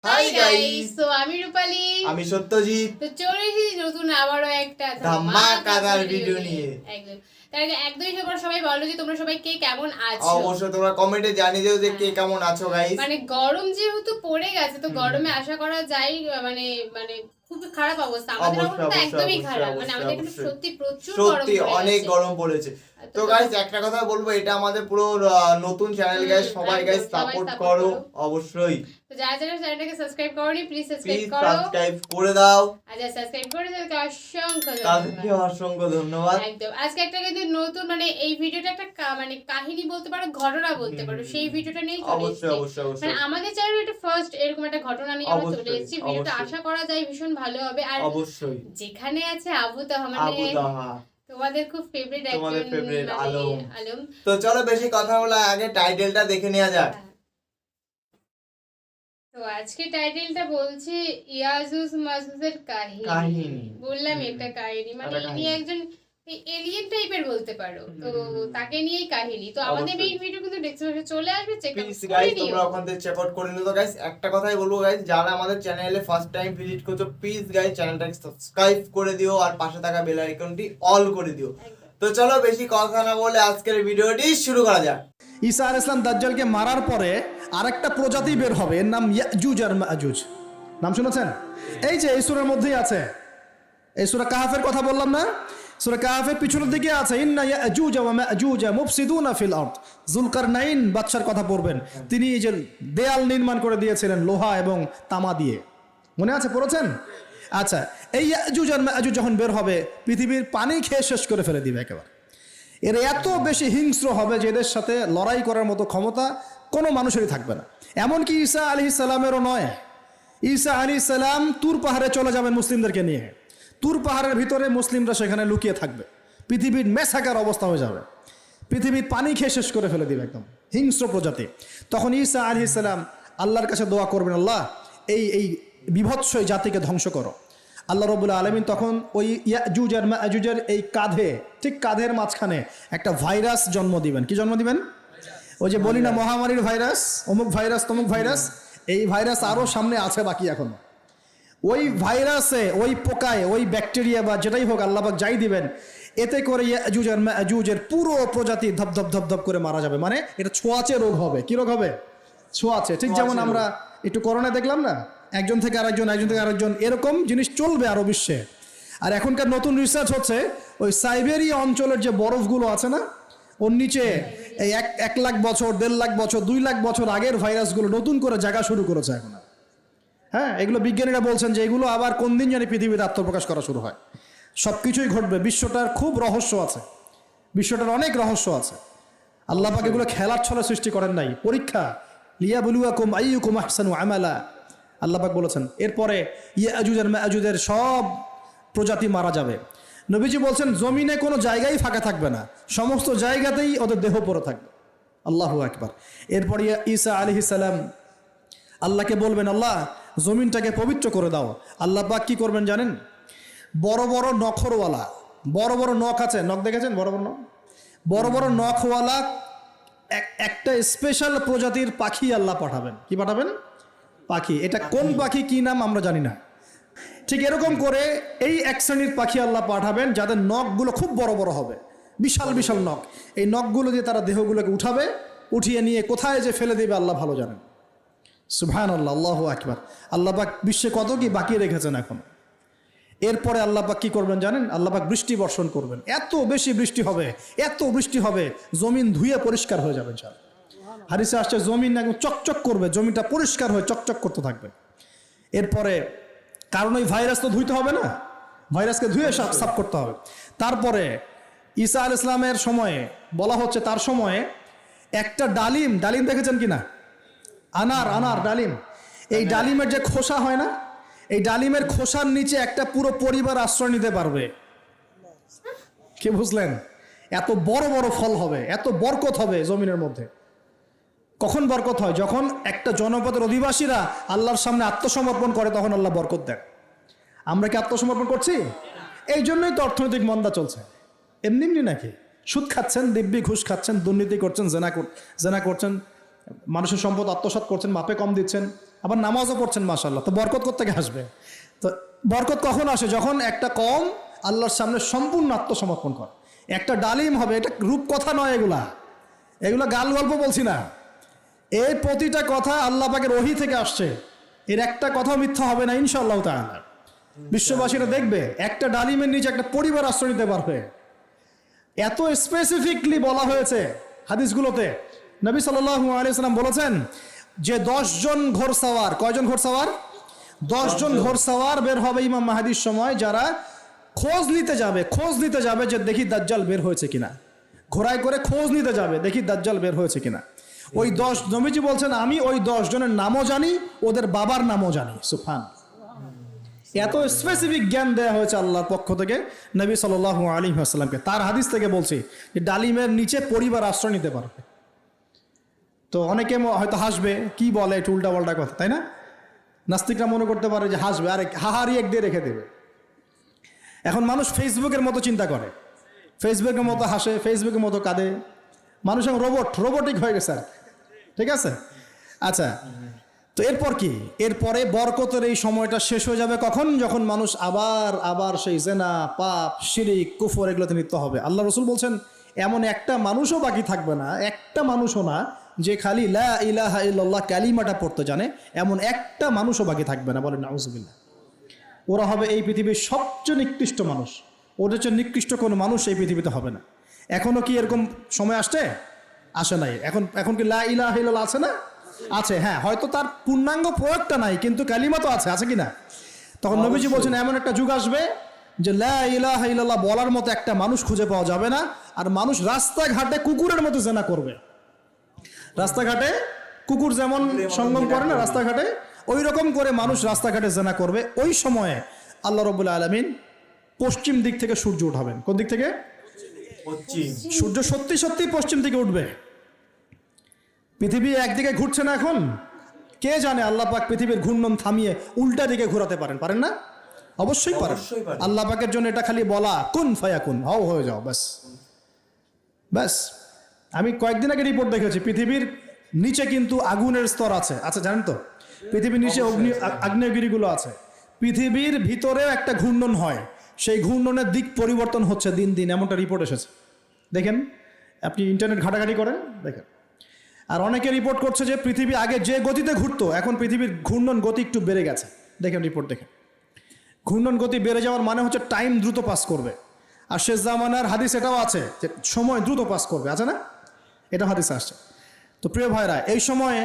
Hi guys, তো আমি রূপালী, আমি সত্যজিৎ। তো চলে এসেছি নতুন আবারও একটা ধামাকাদার ভিডিও নিয়ে। একদম তার আগে একদমই সবাই বলো যে তোমরা সবাই কে কেমন আছো। অবশ্যই তোমরা কমেন্টে জানিয়ে দিও যে কে কেমন আছো গাইস। মানে গরম যেহেতু পড়ে গেছে, তো গরমে আশা করা যায় মানে মানে খুব খারাপ অবস্থা। আমাদের অবস্থা একদমই খারাপ, মানে আমাদের এখানে সত্যি প্রচুর গরম সত্যি অনেক গরম পড়েছে। তো গাইস একটা কথা বলবো, এটা আমাদের পুরো নতুন চ্যানেল গাইস, সবাই গাইস সাপোর্ট করো অবশ্যই। তো যারা যারা চ্যানেলটাকে সাবস্ক্রাইব করোনি প্লিজ সাবস্ক্রাইব করে দাও। আচ্ছা সাবস্ক্রাইব করে তাদেরকে অসংখ্য ধন্যবাদ। একদম আজকে একটা কিন্তু নতুন মানে এই ভিডিওটা একটা মানে কাহিনী বলতে পারো, ঘটনা বলতে পারো, সেই ভিডিওটা নিয়ে চলে এসেছি। মানে আমাদের চ্যানেলে এটা ফার্স্ট এরকম একটা ঘটনা নিয়ে আমরা চলে এসেছি। ভিডিওটা আশা করা যায় ভীষণ ভালো হবে। আর অবশ্যই যেখানে আছে আবু তাহা, মানে তোমাদের খুব ফেভারিট একজন আলম। তো চলো বেশি কথা বলা আগে টাইটেলটা দেখে নেওয়া যাক। তো আজকে টাইটেলটা বলছে ইয়াজুজ মাজুজের কাহিনী। বললাম একটা কাহিনী, মানে ইনি একজন এলিয়েন টাইপের বলতে পারো, তো তাকে নিয়েই কাহিনী। তো আমাদের মেইন ভিডিও কিন্তু ডেসক্রিপশনে চলে আসবে, চেক আউট করে নিও। তোমরা ওখান থেকে চেক আউট করে নিও। তো গাইস একটা কথাই বলবো গাইস, যারা আমাদের চ্যানেলে ফার্স্ট টাইম ভিজিট করছো প্লিজ গাইস চ্যানেলটাকে সাবস্ক্রাইব করে দিও আর পাশে থাকা বেল আইকনটি অল করে দিও। তো চলো বেশি কথা না বলে আজকের ভিডিওটি শুরু করা যাক। ঈসা আলাইহিস সালাম দাজ্জালকে মারার পরে আরেকটা প্রজাতি বের হবে, এর নাম ইয়াজুজ আর মাজুজ। নাম শুনেছেন? এই যে এই সূরার মধ্যেই আছে, এই সূরা কাহাফের কথা বললাম না, সূরা কাহাফের পিছনের দিকে আছে ইন্না ইয়াজুজ ওয়া মাজুজ মুফসিদুনা ফিল আরদ। যুলকারনাইন বাদশার কথা পড়বেন, তিনি এই যে দেয়াল নির্মাণ করে দিয়েছিলেন লোহা এবং তামা দিয়ে, মনে আছে পড়েছেন? আচ্ছা, এই ইয়াজুজ আর মাজুজ যখন বের হবে পৃথিবীর পানি খেয়ে শেষ করে ফেলে দিবে একেবারে। এর এত বেশি হিংস্র হবে যে এদের সাথে লড়াই করার মতো ক্ষমতা কোনো মানুষেরই থাকবে না। এমনকি ঈসা আলাইহিস সালামেরও নয়। ঈসা আলাইহিস সালাম তুর পাহাড়ে চলে যাবেন মুসলিমদেরকে নিয়ে। তুর পাহাড়ের ভিতরে মুসলিমরা সেখানে লুকিয়ে থাকবে, পৃথিবীর মেসাকার অবস্থা হয়ে যাবে, পৃথিবীর পানি খেয়ে শেষ করে ফেলে দিবে একদম হিংস্র প্রজাতি। তখন ঈসা আলাইহিস সালাম আল্লাহর কাছে দোয়া করবেন, আল্লাহ এই বিভৎস জাতিকে ধ্বংস করো। আল্লাহ রাব্বুল আলামিন তখন ওই ইয়াজুজ আর মাজুজের এই কাঁধে, ঠিক কাঁধের মাঝখানে একটা ভাইরাস জন্ম দিবেন। কি জন্ম দিবেন? ওই যে বলি না মহামারীর ভাইরাস, অমুক ভাইরাস তমুক ভাইরাস, এই ভাইরাস আরও সামনে আছে বাকি এখন। ওই ভাইরাসে, ওই পোকায়, ওই ব্যাকটেরিয়া বা যেটাই হোক আল্লাহ পাক যাই দিবেন, এতে করে ইয়াজুজ আর মাজুজের পুরো প্রজাতি ধপ ধপ ধপ ধপ করে মারা যাবে। মানে এটা ছোঁয়াচে রোগ হবে। কি রোগ হবে? ছোঁয়াচে। ঠিক যেমন আমরা একটু করোনা দেখলাম না, একজন থেকে আরেকজন, এরকম জিনিস চলবে আরো বিশ্বে। আর এখনকার নতুন রিসার্চ হচ্ছে ওই সাইবেরিয়া অঞ্চলের যে বরফগুলো আছে না, ওর নিচে এই 1 লাখ বছর, 1.5 লাখ বছর, 2 লাখ বছর আগের ভাইরাসগুলো নতুন করে জায়গা শুরু করেছে এখন। হ্যাঁ, এগুলো বিজ্ঞানীরা বলছেন যে এগুলো আবার কোন দিন জানি পৃথিবীতে আত্মপ্রকাশ করা শুরু হয়। সব কিছুই ঘটবে। বিশ্বটার খুব রহস্য আছে, বিশ্বটার অনেক রহস্য আছে। আল্লাহ পাক এগুলো খেলার ছলে সৃষ্টি করেন নাই, পরীক্ষা। লিয়াবলুয়াকুম আইয়ুকুম আহসানু আমালা, আল্লাহ পাক বলেছেন। এরপরে ইয়াজুজ আর মাজুজের সব প্রজাতি মারা যাবে। নবীজি বলছেন জমিনে কোনো জায়গায় ফাঁকা থাকবে না, সমস্ত জায়গাতেই ওদের দেহ পড়ে থাকবে। আল্লাহু আকবার। এরপরে ঈসা আলাইহিস সালাম আল্লাহকে বলবেন, আল্লাহ জমিনটাকে পবিত্র করে দাও। আল্লাহ পাক কি করবেন জানেন? বড় বড় নখরওয়ালা, বড় বড় নখ আছে, নখ দেখেছেন? বড় বড় নখ, বড় বড় নখওয়ালা একটা স্পেশাল প্রজাতির পাখি আল্লাহ পাঠাবেন। কি পাঠাবেন? পাখি। এটা কোন পাখি, কি নাম আমরা জানি না। ঠিক এরকম করে এই এক শ্রেণীর পাখি আল্লাহ পাঠাবেন যাদের নখগুলো খুব বড় বড় হবে, বিশাল বিশাল নখ। এই নখগুলো দিয়ে তারা দেহগুলোকে উঠাবে, উঠিয়ে নিয়ে কোথায় যে ফেলে দেবে আল্লাহ ভালো জানেন। সুবহানাল্লাহ, আল্লাহু আকবার। আল্লাহ পাক বিশ্বে কত কি বাকি রেখেছেন এখন। এরপরে আল্লাহ পাক কি করবেন জানেন? আল্লাহ পাক বৃষ্টি বর্ষণ করবেন। এত বেশি বৃষ্টি হবে, এত বৃষ্টি হবে, জমিন ধুয়ে পরিষ্কার হয়ে যাবে। হাদিসে আসছে জমিন একদম চকচক করবে, জমিটা পরিষ্কার হয়ে চকচক করতে থাকবে। এরপরে কারণ ওই ভাইরাস তো ধুইতে হবে না, ভাইরাসকে ধুয়ে সাফ করতে হবে। তারপরে ঈসা আলাইহিস সালামের সময়ে বলা হচ্ছে, তার সময়ে একটা ডালিম দেখেছেন কিনা? আনার ডালিম, এই ডালিমের যে খোসা হয় না, এই ডালিমের খোসার নিচে একটা পুরো পরিবার আশ্রয় নিতে পারবে। কি বুঝলেন? এত বড় বড় ফল হবে, এত বরকত হবে জমিনের মধ্যে। কখন বরকত হয়? যখন একটা জনপদের অধিবাসীরা আল্লাহর সামনে আত্মসমর্পণ করে, তখন আল্লাহ বরকত দেন। আমরা কি আত্মসমর্পণ করছি? এই জন্যই তো অর্থনৈতিক মন্দা চলছে। এমনি নাকি? সুদ খাচ্ছেন, দিব্যি ঘুষ খাচ্ছেন, দুর্নীতি করছেন, জেনা করছেন, মানুষের সম্পদ আত্মসাৎ করছেন, মাপে কম দিচ্ছেন, আবার নামাজও পড়ছেন মাশাআল্লাহ, তো বরকত কোত্থেকে আসবে? তো বরকত কখন আসে? যখন একটা কওম আল্লাহর সামনে সম্পূর্ণ আত্মসমর্পণ করে। একটা ডালিম হবে, এটা রূপকথা নয়, এগুলা গাল গল্প বলছি না। এই প্রতিটা কথা আল্লাহ পাকের ওহী থেকে আসছে, এর একটা কথাও মিথ্যা হবে না ইনশাআল্লাহ তাআলা। বিশ্ববাসীরা দেখবে একটা ডালিমের নিচে একটা পরিবার আশ্রয় নিতে পারবে। এত স্পেসিফিকলি বলা হয়েছে হাদিসগুলোতে। নবী সাল্লাল্লাহু আলাইহি ওয়াসাল্লাম বলেছেন যে 10 জন ঘোড়সওয়ার, কয়জন ঘোড়সওয়ার? 10 জন ঘোড়সওয়ার বের হবে ইমাম মাহদির সময়, যারা খোঁজ নিতে যাবে যে দেখি দাজ্জাল বের হয়েছে কিনা। ঘোড়ায় করে খোঁজ নিতে যাবে, দেখি দাজ্জাল বের হয়েছে কিনা। ওই 10, নবীজি বলছেন আমি ওই 10 জনের নামও জানি, ওদের বাবার নামও জানি। সুবহান। এত স্পেসিফিক জ্ঞান দেওয়া হয়েছে আল্লাহর পক্ষ থেকে নবী সাল্লাল্লাহু আলাইহি ওয়াসাল্লামকে। তার হাদিস থেকে বলছি যে ডালিমের নিচে পরিবার আশ্রয় নিতে পারবে। তো অনেকে হয়তো হাসবে, কি বলে একটু উল্টা পাল্টা কথা, তাই না? নাস্তিকরা মনে করতে পারে যে হাসবে, আরে হাহারি এক দিয়ে রেখে দেবে। এখন মানুষ ফেসবুকের মতো চিন্তা করে, ফেসবুকের মতো হাসে, ফেসবুকের মতো কাঁদে। মানুষ এখন রোবটিক হয়ে গেছে, ঠিক আছে? আচ্ছা, তো এরপর কি? এরপরে বরকতের এই সময়টা শেষ হয়ে যাবে কখন? যখন মানুষ আবার সেই জেনা, পাপ, শিরিক, কুফর এগুলোতে লিপ্ত হবে। আল্লাহ রাসূল বলছেন এমন একটা মানুষও বাকি থাকবে না, একটা মানুষও না যে খালি লা ইলাহা ইল্লাল্লাহ কালিমাটা পড়তে জানে, এমন একটা মানুষও বাকি থাকবে না। বলেন নাউযুবিল্লাহ। ওরা হবে এই পৃথিবীর সবচেয়ে নিকৃষ্ট মানুষ। ওদের চেয়ে নিকৃষ্ট কোনো মানুষ এই পৃথিবীতে হবে না। এখনো কি এরকম সময় আসে নাই? এখন কি লা ইলাহা ইল্লাল্লাহ আছে না? আছে, হ্যাঁ, হয়তো তার পূর্ণাঙ্গ প্রয়োগটা নাই, কিন্তু কালিমা তো আছে কি না? তখন নবীজি বলছেন এমন একটা যুগ আসবে যে লা ইলাহা ইল্লাল্লাহ বলার মতো একটা মানুষ খুঁজে পাওয়া যাবে না। আর মানুষ রাস্তাঘাটে কুকুরের মতো জেনা করবে। রাস্তাঘাটে কুকুর যেমন সঙ্গম করে না রাস্তাঘাটে, ওই রকম করে মানুষ রাস্তাঘাটে জেনা করবে। ওই সময়ে আল্লাহ রাব্বুল আলামিন পশ্চিম দিক থেকে সূর্য উঠাবেন। কোন দিক থেকে? সূর্য সত্যি পশ্চিম দিকে উঠবে। পৃথিবী একদিকে ঘুরছে না এখন, কে জানে আল্লাহ পাক পৃথিবীর ঘূর্ণন থামিয়ে উল্টা দিকে ঘোরাতে পারেন না? অবশ্যই পারেন। আল্লাহ পাকের জন্য এটা খালি বলা, কুন ফায়াকুন, হও হয়ে যাও, ব্যাস। আমি কয়েকদিন আগে রিপোর্ট দেখেছি, পৃথিবীর নিচে কিন্তু আগুনের স্তর আছে, জানেন তো? পৃথিবীর নিচে আগ্নেয়গিরিগুলো আছে। পৃথিবীর ভিতরেও একটা ঘূর্ণন হয়, সেই ঘূর্ণনের দিক পরিবর্তন হচ্ছে দিন দিন, এমনটা রিপোর্ট এসেছে। দেখেন, আপনি ইন্টারনেট ঘাটাঘাটি করেন, দেখেন। আর অনেকে রিপোর্ট করছে যে পৃথিবী আগে যে গতিতে ঘুরতো, এখন পৃথিবীর ঘূর্ণন গতি একটু বেড়ে গেছে। দেখেন রিপোর্ট, দেখেন। ঘূর্ণন গতি বেড়ে যাওয়ার মানে হচ্ছে টাইম দ্রুত পাস করবে। আর শেষ জামানার হাদিস এটাও আছে যে সময় দ্রুত পাস করবে, আছে না? এটা হাদিসে আসছে। তো প্রিয় ভাইরা, এই সময়ে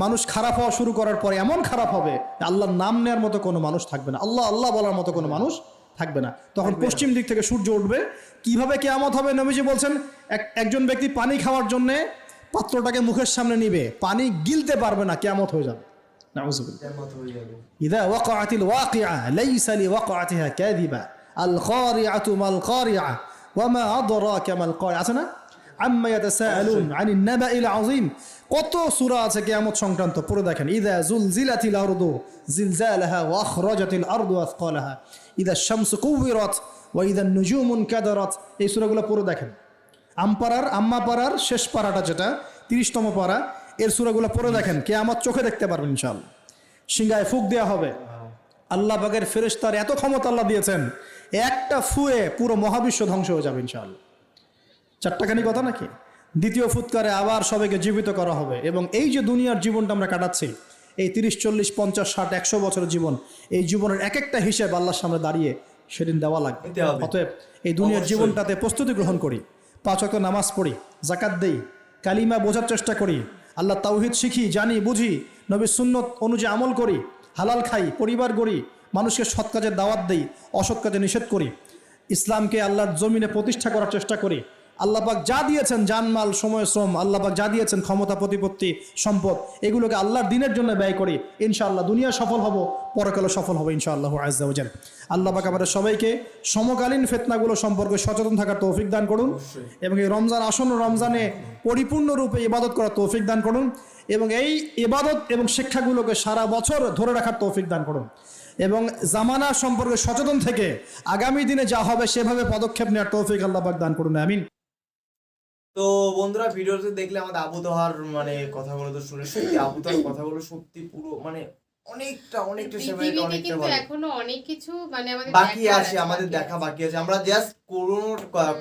মানুষ খারাপ হওয়া শুরু করার পরে এমন খারাপ হবে আল্লাহর নাম নেওয়ার মতো কোনো মানুষ থাকবে না, আল্লাহ আল্লাহ বলার মতো কোনো মানুষ থাকবে না। তখন পশ্চিম দিক থেকে সূর্য উঠবে। কিভাবে কিয়ামত হবে? নবীজি বলছেন একজন ব্যক্তি পানি খাওয়ার জন্যে পাত্রটাকে মুখের সামনে নিবে, পানি গিলতে পারবে না, কিয়ামত হয়ে যাবে। ইযা ওয়াকাআতিল ওয়াকিআ লাইসা লিওয়াকাআতিহা কাযিবা আল কারিআতু মাল কারিআ ওয়া মা আদরাকা মাল কারিআ। আছে না? আম্মা ইয়াতাসাআলুন আনিন নাবাইল আযীম। কত সূরা আছে কিয়ামত সংক্রান্ত, পড়ে দেখেন। ইযা যুলজিলাতিল আরদু জিলজালাহা ওয়া আখরাজাতিল আরদু আসকালাহা ইযা শামসু কুবিরাত ওয়া ইযা নুজুমু কাদারাত। এই সূরাগুলো পড়ে দেখেন। আম্মা পাড়ার শেষ পাড়াটা, যেটা 30তম পাড়া, এর সূরাগুলো পড়ে দেখেন। কিয়ামত চোখে দেখতে পারবেন ইনশাআল্লাহ। সিংহায় ফুঁক দেওয়া হবে। আল্লাহ পাকের ফেরেশতার এত ক্ষমতা আল্লাহ দিয়েছেন, একটা ফুয়ে পুরো মহাবিশ্ব ধ্বংস হয়ে যাবে ইনশাআল্লাহ। চারটাখানি কথা নাকি? দ্বিতীয় ফুৎকারে আবার সবাইকে জীবিত করা হবে। এবং এই যে দুনিয়ার জীবনটা আমরা কাটাচ্ছি, এই 30, 40, 50, 60, 100 বছরের জীবন, এই জীবনের এক একটা হিসেব আল্লাহর সামনে দাঁড়িয়ে সেদিন দেওয়া লাগবে। অতএব এই দুনিয়ার জীবনটাতে প্রস্তুতি গ্রহণ করি, 5 ওয়াক্ত নামাজ পড়ি, যাকাত দেই, কালিমা বোঝার চেষ্টা করি, আল্লাহ তাওহীদ শিখি, জানি, বুঝি, নবীর সুন্নত অনুযায়ী আমল করি, হালাল খাই, পরিবার গড়ি, মানুষকে সৎ কাজের দাওয়াত দেই, অসৎ কাজে নিষেধ করি, ইসলামকে আল্লাহর জমিনে প্রতিষ্ঠা করার চেষ্টা করি। আল্লাহ পাক যা দিয়েছেন, জানমাল, সময়, শ্রম, আল্লাহ পাক যা দিয়েছেন, ক্ষমতা, প্রতিপত্তি, সম্পদ, এগুলোকে আল্লাহর দিনের জন্য ব্যয় করি। ইনশাআল্লাহ দুনিয়া সফল হব, পরকালে সফল হবে ইনশাআল্লাহ আযজা ওয়া জাল। আল্লাহ পাক আমাদের সবাইকে সমকালীন ফিতনাগুলো সম্পর্কে সচেতন থাকার তৌফিক দান করুন, এবং এই রমজান, আসন্ন রমজানে পরিপূর্ণরূপে ইবাদত করার তৌফিক দান করুন, এবং এই ইবাদত এবং শিক্ষাগুলোকে সারা বছর ধরে রাখার তৌফিক দান করুন, এবং জামানা সম্পর্কে সচেতন থেকে আগামী দিনে যা হবে সেভাবে পদক্ষেপ নেওয়ার তৌফিক আল্লাহ পাক দান করুন। আমিন। তো বন্ধুরা ভিডিওতে দেখলে আমাদের আবু তোহার মানে কথাগুলো তো শুনে সত্যি আবু তোহার কথাগুলো সত্যি পুরো মানে অনেকটা সেভেন্টি পৃথিবীতে অনেকটা কিন্তু ভালো। এখনো অনেক কিছু মানে আমাদের বাকি দেখার আছে, আমাদের দেখা বাকি আছে। আমরা জাস্ট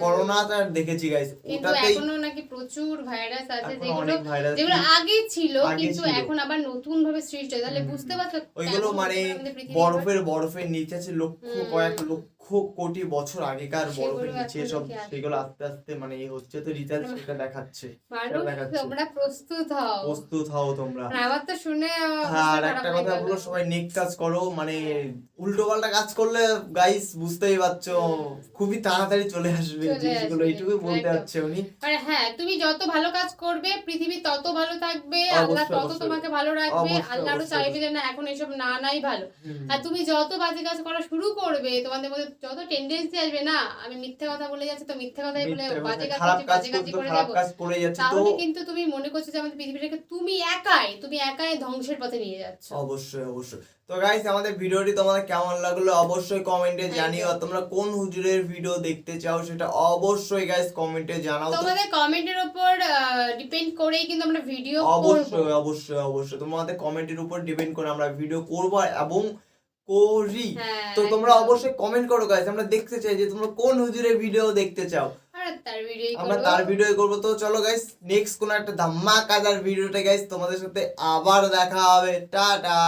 করোনাটা দেখেছি গাইস, কিন্তু ওটাতেই এখনো নাকি প্রচুর ভাইরাস আছে এখন যেগুলো অনেক ভাইরাস যেগুলো আগে ছিল আগে কিন্তু ছিল। এখন আবার নতুন ভাবে সৃষ্টি হয়, তাহলে বুঝতে পারছো ওইগুলো কেমন মানে আমাদের পৃথিবী এবার? বরফের নিচে আছে কয়েক লক্ষ কোটি বছর আগেকার বরফের সেগুলো নিচে এখন সব, কি আছে? সেগুলো আস্তে আস্তে মানে এই হচ্ছে, তো রিসার্চ সেটা দেখাচ্ছে, মানুষ দেখাচ্ছে। তোমরা প্রস্তুত হও। প্রস্তুত হও তোমরা। আর আমার তো শুনে আর অবস্থা একটা খারাপ হয়ে কথা গেল। বলো, সবাই নেক কাজ করো, মানে উল্টো পাল্টা কাজ করলে গাইস বুঝতেই পারছো খুবই তাড়াতাড়ি চলে আসবে চলে জিনিসগুলো, আসবে, এইটুকুই বলতে একদম। যাচ্ছে উনি। আর হ্যাঁ, তুমি যত ভালো কাজ করবে পৃথিবী তত ভালো থাকবে, আল্লাহ অবশ্যই, তত অবশ্যই। তোমাকে ভালো রাখবে, অবশ্যই, আল্লাহ আরো অবশ্যই, চাইবে যে না এখন এসব নাই ভালো। আর তুমি যত বাজে কাজ করা শুরু করবে, তোমাদের মধ্যে যত টেন্ডেন্সি আসবে না আমি মিথ্যে কথা বলে যাচ্ছি তো মিথ্যে কথাই বলে মিথ্যে বাজে কথা, কাজ খারাপ করছি কাজ বাজে করছি কাজই তো করে খারাপ যাবো, কাজ করে যাচ্ছি, তো তাহলে কিন্তু তুমি মনে করছো যে আমাদের পৃথিবীটাকে তুমি একাই ধ্বংসের পথে নিয়ে যাচ্ছ। অবশ্যই অবশ্যই। তো গাইস আমাদের ভিডিওটি তোমাদের কেমন লাগলো অবশ্যই কমেন্টে জানিও, আর তোমরা কোন হুজুরের ভিডিও দেখতে চাও সেটা অবশ্যই গাইস কমেন্টে জানাও। তো তোমাদের কমেন্টের উপর ডিপেন্ড করেই কিন্তু আমরা ভিডিও করব। অবশ্যই অবশ্যই অবশ্যই তোমাদের কমেন্টের উপর ডিপেন্ড করে আমরা ভিডিও করব এবং করি। হ্যাঁ, তো তোমরা একদম। অবশ্যই কমেন্ট করো গাইস, আমরা দেখতে চাই যে তোমরা কোন হুজুরের ভিডিও দেখতে চাও, আর তার ভিডিও আমরা করব। তার ভিডিও করব। তো চলো গাইস নেক্সট কোন একটা ধামাকাদার ভিডিওতে গাইস তোমাদের সাথে আবার দেখা হবে, টাটা।